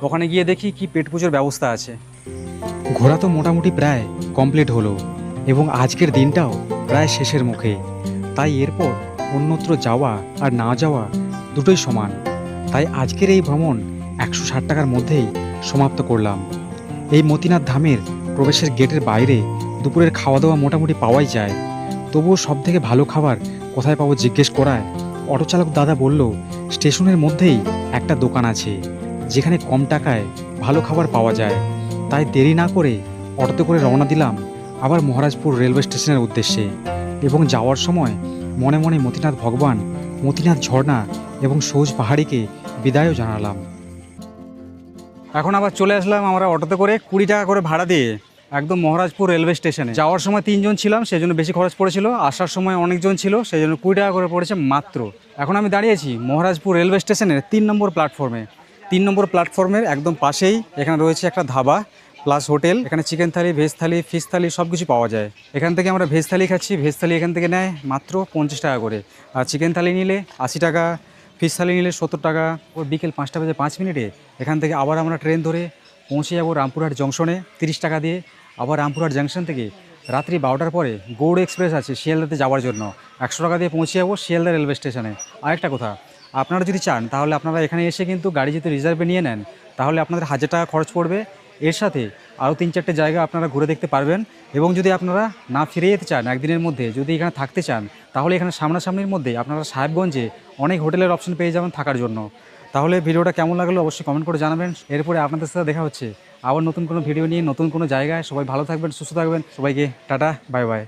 ওখানে গিয়ে দেখি কি পেট পুজোর ব্যবস্থা আছে। ঘোরা তো মোটামুটি প্রায় কমপ্লিট হলো এবং আজকের দিনটাও প্রায় শেষের মুখে। তাই এরপর অন্যত্র যাওয়া আর না যাওয়া দুটোই সমান। তাই আজকের এই ভ্রমণ 160 টাকার মধ্যেই সমাপ্ত করলাম। এই মতিনাথ ধামের প্রবেশের গেটের বাইরে দুপুরের খাওয়া দাওয়া মোটামুটি পাওয়াই যায়। তবুও সব থেকে ভালো খাবার কোথায় পাবো জিজ্ঞেস করায় অটো চালক দাদা বলল স্টেশনের মধ্যেই একটা দোকান আছে যেখানে কম টাকায় ভালো খাবার পাওয়া যায়। তাই দেরি না করে অটোতে করে রওনা দিলাম আবার মহারাজপুর রেলওয়ে স্টেশনের উদ্দেশ্যে। এবং যাওয়ার সময় মনে মনে মতিনাথ ভগবান, মতিনাথ ঝর্ণা এবং সবুজ পাহাড়িকে বিদায়ও জানালাম। এখন আবার চলে আসলাম আমরা অটোতে করে 20 টাকা করে ভাড়া দিয়ে একদম মহারাজপুর রেলওয়ে স্টেশনে। যাওয়ার সময় 3 জন ছিলাম সেই জন্য বেশি খরচ পড়েছিল, আসার সময় অনেকজন ছিল সেই জন্য 20 টাকা করে পড়েছে মাত্র। এখন আমি দাঁড়িয়েছি মহারাজপুর রেলওয়ে স্টেশনের 3 নম্বর প্ল্যাটফর্মে। 3 নম্বর প্ল্যাটফর্মের একদম পাশেই এখানে রয়েছে একটা ধাবা প্লাস হোটেল। এখানে চিকেন থালি, ভেজ থালি, ফিশ থালি সব কিছু পাওয়া যায়। এখান থেকে আমরা ভেজ থালি খাচ্ছি। ভেজ থালি এখান থেকে নেয় মাত্র 50 টাকা করে, আর চিকেন থালি নিলে 80 টাকা, ফিশ থালি নিলে 70 টাকা। ও বিকেল 5টা বেজে 5 মিনিটে এখান থেকে আবার আমরা ট্রেন ধরে পৌঁছে যাবো রামপুরহাট জংশনে 30 টাকা দিয়ে। আবার রামপুরহাট জংশন থেকে রাত্রি 12টার পরে গৌড় এক্সপ্রেস আছে শিয়ালদাতে যাওয়ার জন্য, 100 টাকা দিয়ে পৌঁছে যাবো শিয়ালদা রেলওয়ে স্টেশনে। আরেকটা কথা, আপনারা যদি চান তাহলে আপনারা এখানে এসে কিন্তু গাড়ি যদি রিজার্ভে নিয়ে নেন তাহলে আপনাদের 1000 টাকা খরচ পড়বে। এর সাথে আরও 3-4টে জায়গা আপনারা ঘুরে দেখতে পারবেন। এবং যদি আপনারা না ফিরে যেতে চান একদিনের মধ্যে, যদি এখানে থাকতে চান তাহলে এখানে সামনাসামনির মধ্যে আপনারা সাহেবগঞ্জে অনেক হোটেলের অপশন পেয়ে যাবেন থাকার জন্য। তাহলে ভিডিওটা কেমন লাগলো অবশ্যই কমেন্ট করে জানাবেন। এরপরে আপনাদের সাথে দেখা হচ্ছে আবার নতুন কোনো ভিডিও নিয়ে নতুন কোনো জায়গায়। সবাই ভালো থাকবেন, সুস্থ থাকবেন। সবাইকে টাটা, বাই বাই।